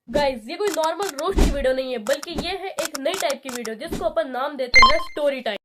Guys ये कोई normal roast की वीडियो नहीं है, बल्कि ये है एक नई टाइप की वीडियो जिसको अपन नाम देते हैं स्टोरी टाइम।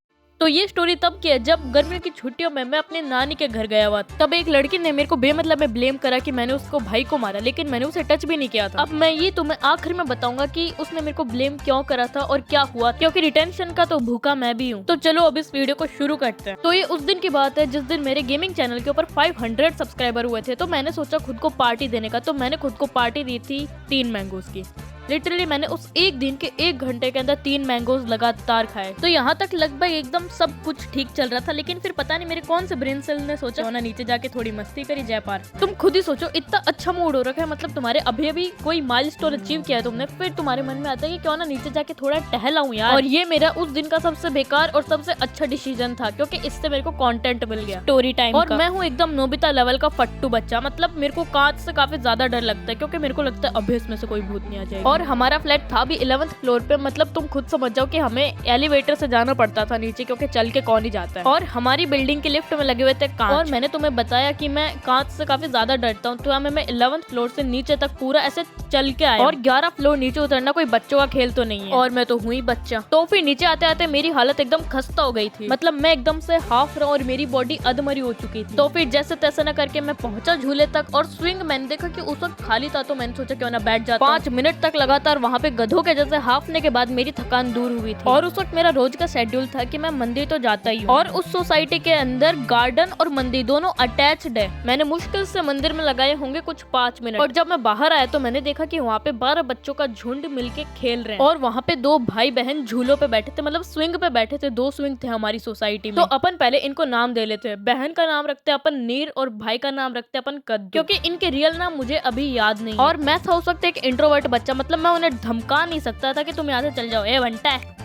तो ये स्टोरी तब की है जब गर्मियों की छुट्टियों में मैं अपने नानी के घर गया हुआ। तब एक लड़की ने मेरे को बेमतलब में ब्लेम करा कि मैंने उसको भाई को मारा, लेकिन मैंने उसे टच भी नहीं किया था। अब मैं ये तुम्हें आखिर में बताऊंगा कि उसने मेरे को ब्लेम क्यों करा था और क्या हुआ, क्योंकि रिटेंशन का तो भूखा मैं भी हूँ। तो चलो अब इस वीडियो को शुरू करते हैं। तो ये उस दिन की बात है जिस दिन मेरे गेमिंग चैनल के ऊपर 500 सब्सक्राइबर हुए थे। तो मैंने सोचा खुद को पार्टी देने का, तो मैंने खुद को पार्टी दी थी 3 मैंगोज की। लिटरली मैंने उस एक दिन के 1 घंटे के अंदर 3 मैंगोज लगातार खाए। तो यहाँ तक लगभग एकदम सब कुछ ठीक चल रहा था, लेकिन फिर पता नहीं मेरे कौन से ब्रेन सेल ने सोचा ना नीचे जाके थोड़ी मस्ती करी जाए पार। तुम खुद ही सोचो, इतना अच्छा मूड हो रखा है, मतलब तुम्हारे अभी अभी कोई माइलस्टोन अचीव किया है तुमने, फिर तुम्हारे मन में आता है कि क्यों ना नीचे जाके थोड़ा टहलाऊं यार। और ये मेरा उस दिन का सबसे बेकार और सबसे अच्छा डिसीजन था, क्योंकि इससे मेरे को कंटेंट मिल गया स्टोरी टाइम। और मैं हूँ एकदम नोबिता लेवल का फट्टू बच्चा, मतलब मेरे को कांच से काफी ज्यादा डर लगता है, क्योंकि मेरे को लगता है अभी इसमें से कोई भूत नहीं आ जाएगा। और हमारा फ्लैट था भी 11th फ्लोर पे, मतलब तुम खुद समझ जाओ कि हमें एलिवेटर से जाना पड़ता था नीचे, क्योंकि चल के कौन ही जाता है। और हमारी बिल्डिंग के लिफ्ट में लगे हुए थे कांच। और मैंने तुम्हें बताया कि मैं कांच से काफी ज्यादा डरता हूँ, तो मैं 11th फ्लोर से नीचे तक पूरा ऐसे चल के आया। और 11 फ्लोर नीचे उतरना कोई बच्चों का खेल तो नहीं है, और मैं तो हुई बच्चा। तो फिर नीचे आते आते मेरी हालत एकदम खस्ता हो गई थी, मतलब मैं एकदम से हाफ रहा और मेरी बॉडी अधमरी हो चुकी थी। तो फिर जैसे तैसे न करके मैं पहुंचा झूले तक, और स्विंग मैंने देखा कि उस वक्त खाली था, तो मैंने सोचा क्यों ना बैठ जाता। 5 मिनट तक लगातार वहाँ पे गधों के जैसे हाफने के बाद मेरी थकान दूर हुई थी। और उस वक्त मेरा रोज का शेड्यूल था कि मैं मंदिर तो जाता ही हूँ, और उस सोसाइटी के अंदर गार्डन और मंदिर दोनों अटैच्ड है। मैंने मुश्किल से मंदिर में लगाए होंगे कुछ 5 मिनट, और जब मैं बाहर आया तो मैंने देखा कि वहाँ पे 12 बच्चों का झुंड मिलके खेल रहे हैं, और वहाँ पे 2 भाई बहन झूलों पे बैठे थे, मतलब स्विंग पे बैठे थे। 2 स्विंग थे हमारी सोसाइटी में। तो अपन पहले इनको नाम दे लेते हैं। बहन का नाम रखते अपन नीर, और भाई का नाम रखते अपन कद्दू, क्योंकि इनके रियल नाम मुझे अभी याद नहीं। और मैं था उस वक्त एक इंट्रोवर्ट बच्चा, मतलब मैं उन्हें धमका नहीं सकता था कि तुम यहाँ से चल जाओ, ए बंटा है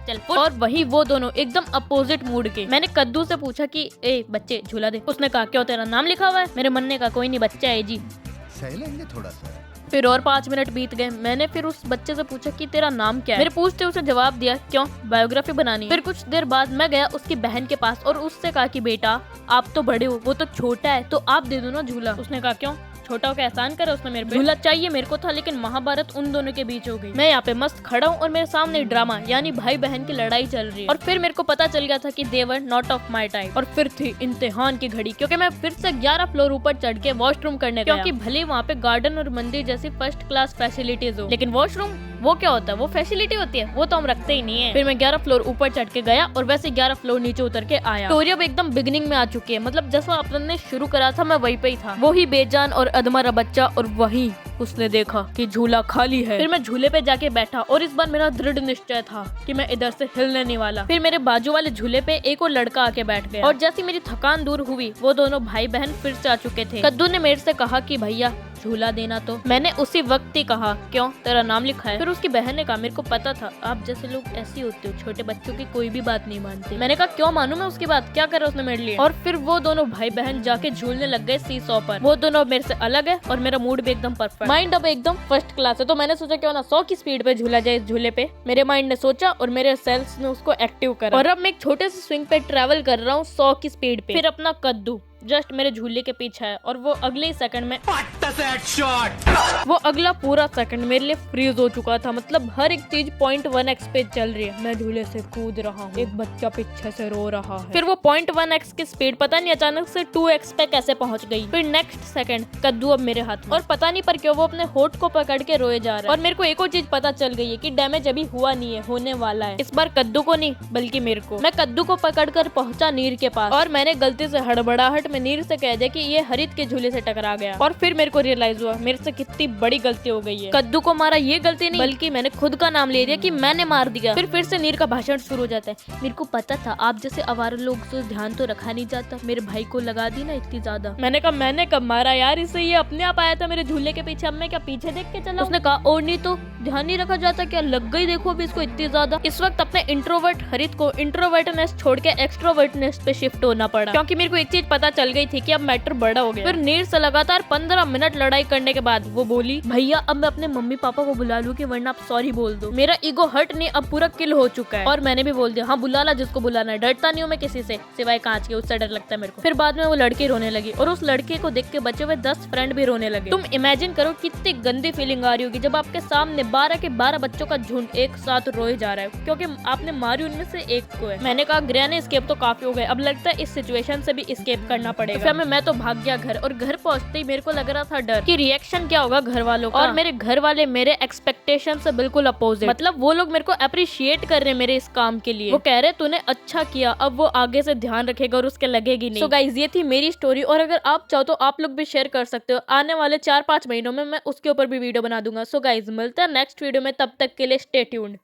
चल। और वही वो दोनों एकदम अपोजिट मूड के। मैंने कद्दू से पूछा कि ए बच्चे झूला दे। उसने कहा क्यों, तेरा नाम लिखा हुआ है? मेरे मन ने कहा कोई नहीं, बच्चा है जी, सह लेंगे थोड़ा सा। फिर और 5 मिनट बीत गए। मैंने फिर उस बच्चे से पूछा कि तेरा नाम क्या है? मेरे पूछते उसने जवाब दिया क्यों, बायोग्राफी बनानी। फिर कुछ देर बाद मैं गया उसकी बहन के पास और उससे कहा कि बेटा आप तो बड़े हो, वो तो छोटा है, तो आप दे दो ना झूला। उसने कहा क्यों, छोटा होकर एहसान करा उसने मेरे पे? झूला चाहिए मेरे को था, लेकिन महाभारत उन दोनों के बीच हो गई। मैं यहाँ पे मस्त खड़ा हूँ और मेरे सामने ड्रामा यानी भाई बहन की लड़ाई चल रही है। और फिर मेरे को पता चल गया था कि they were not of my type. और फिर थी इम्तिहान की घड़ी, क्योंकि मैं फिर से 11 फ्लोर ऊपर चढ़ के वॉशरूम करने गया, क्योंकि भले वहाँ पे गार्डन और मंदिर जैसी फर्स्ट क्लास फैसिलिटीज हो, लेकिन वॉशरूम वो क्या होता है, वो फैसिलिटी होती है, वो तो हम रखते ही नहीं है। फिर मैं 11 फ्लोर ऊपर चढ़ के गया और वैसे 11 फ्लोर नीचे उतर के आया। स्टोरी अब एकदम बिगिनिंग में आ चुकी है, मतलब जैसा अपन ने शुरू करा था मैं वहीं पे ही था। वही बेजान और अधमरा बच्चा, और वही उसने देखा कि झूला खाली है। फिर मैं झूले पे जाके बैठा, और इस बार मेरा दृढ़ निश्चय था कि मैं इधर से हिलने नहीं वाला। फिर मेरे बाजू वाले झूले पे एक और लड़का आके बैठ गया, और जैसी मेरी थकान दूर हुई वो दोनों भाई बहन फिर से आ चुके थे। कद्दू ने मेरे से कहा कि भैया झूला देना, तो मैंने उसी वक्त ही कहा क्यों, तेरा नाम लिखा है? फिर उसकी बहन ने कहा मेरे को पता था आप जैसे लोग ऐसे होते हो, छोटे बच्चों की कोई भी बात नहीं मानते। मैंने कहा क्यों मानूं मैं उसकी बात, क्या करा उसने मेरे लिए? और फिर वो दोनों भाई बहन जाके झूलने लग गए सी-सॉ पर। वो दोनों मेरे से अलग है और मेरा मूड भी एकदम परफेक्ट, माइंड अब एकदम फर्स्ट क्लास है। तो मैंने सोचा क्यों ना 100 की स्पीड पे झूला जाए इस झूले पे। मेरे माइंड ने सोचा और मेरे सेल्स ने उसको एक्टिव करा, और अब मैं एक छोटे से स्विंग पे ट्रेवल कर रहा हूँ 100 की स्पीड पे। फिर अपना कद्दू जस्ट मेरे झूले के पीछे है, और वो अगले ही सेकंड में वो अगला पूरा सेकंड मेरे लिए फ्रीज हो चुका था, मतलब हर एक चीज 0.1x पे चल रही है। मैं झूले से कूद रहा हूँ, एक बच्चा पीछे से रो रहा है। फिर वो 0.1x की स्पीड पता नहीं अचानक से 2x पे कैसे पहुंच गई। फिर नेक्स्ट सेकंड कद्दू अब मेरे हाथ में, और पता नहीं पर क्यों वो अपने होठ को पकड़ के रोए जा रहा है। और मेरे को एक और चीज पता चल गई है कि डैमेज अभी हुआ नहीं है, होने वाला है। इस बार कद्दू को नहीं बल्कि मेरे को। मैं कद्दू को पकड़ कर पहुंचा नीर के पास, और मैंने गलती से हड़बड़ाहट में नीर से कह दिया कि ये हरित के झूले से टकरा गया। और फिर मेरे को रियलाइज हुआ मेरे से कितनी बड़ी गलती हो गई है। कद्दू को मारा ये गलती नहीं, बल्कि मैंने खुद का नाम ले दिया कि मैंने मार दिया। फिर से नीर का भाषण शुरू हो जाता है। मेरे को पता था आप जैसे आवारा लोग से ध्यान तो रखा नहीं जाता, मेरे भाई को लगा दी ना इतनी ज्यादा। मैंने कहा मैंने कब मारा यार इसे, ये अपने आप आया था मेरे झूले के पीछे, अब मैं क्या पीछे देख के चला? उसने कहा और नहीं तो ध्यान नहीं रखा जाता क्या, लग गई देखो अभी इसको इतनी ज्यादा। इस वक्त अपने इंट्रोवर्ट हरित को इंट्रोवर्टनेस छोड़ के एक्सट्रोवर्टनेस पे शिफ्ट होना पड़ा, क्योंकि मेरे को एक चीज पता चल चल गई थी कि अब मैटर बड़ा हो गया। फिर नीर से लगातार 15 मिनट लड़ाई करने के बाद वो बोली, भैया अब मैं अपने मम्मी पापा को बुला लूं कि वरना आप सॉरी बोल दो। मेरा ईगो हर्ट नहीं, अब पूरा किल हो चुका है। और मैंने भी बोल दिया, हाँ बुला ला जिसको बुलाना है, डरता नहीं हूँ मैं किसी से सिवाय कांच के, उससे डर लगता है मेरे को। फिर बाद में वो लड़की रोने लगी और उस लड़के को देख के बचे हुए 10 फ्रेंड भी रोने लगे। तुम इमेजिन करो कितनी गंदी फीलिंग आ रही होगी जब आपके सामने 12 के 12 बच्चों का झुंड एक साथ रोए जा रहा है क्योंकि आपने मारी उनमें से एक को है। मैंने कहा ग्रैनी एस्केप तो काफी हो गए, अब लगता है इस सिचुएशन से भी एस्केप करना पड़ेगा। तो फिर मैं तो भाग गया घर, और घर पहुंचते ही मेरे को लग रहा था डर कि रिएक्शन क्या होगा घर वालों का। और मेरे घर वाले मेरे एक्सपेक्टेशन से बिल्कुल अपोजिट, मतलब वो लोग मेरे को अप्रिशिएट कर रहे हैं मेरे इस काम के लिए। वो कह रहे तूने अच्छा किया, अब वो आगे से ध्यान रखेगा और उसके लगेगी नहीं। सो गाइस ये थी मेरी स्टोरी, और अगर आप चाहो तो आप लोग भी शेयर कर सकते हो। आने वाले 4-5 महीनों में मैं उसके ऊपर भी वीडियो बना दूंगा। सो गाइस मिलते हैं नेक्स्ट वीडियो में, तब तक के लिए स्टे ट्यून्ड।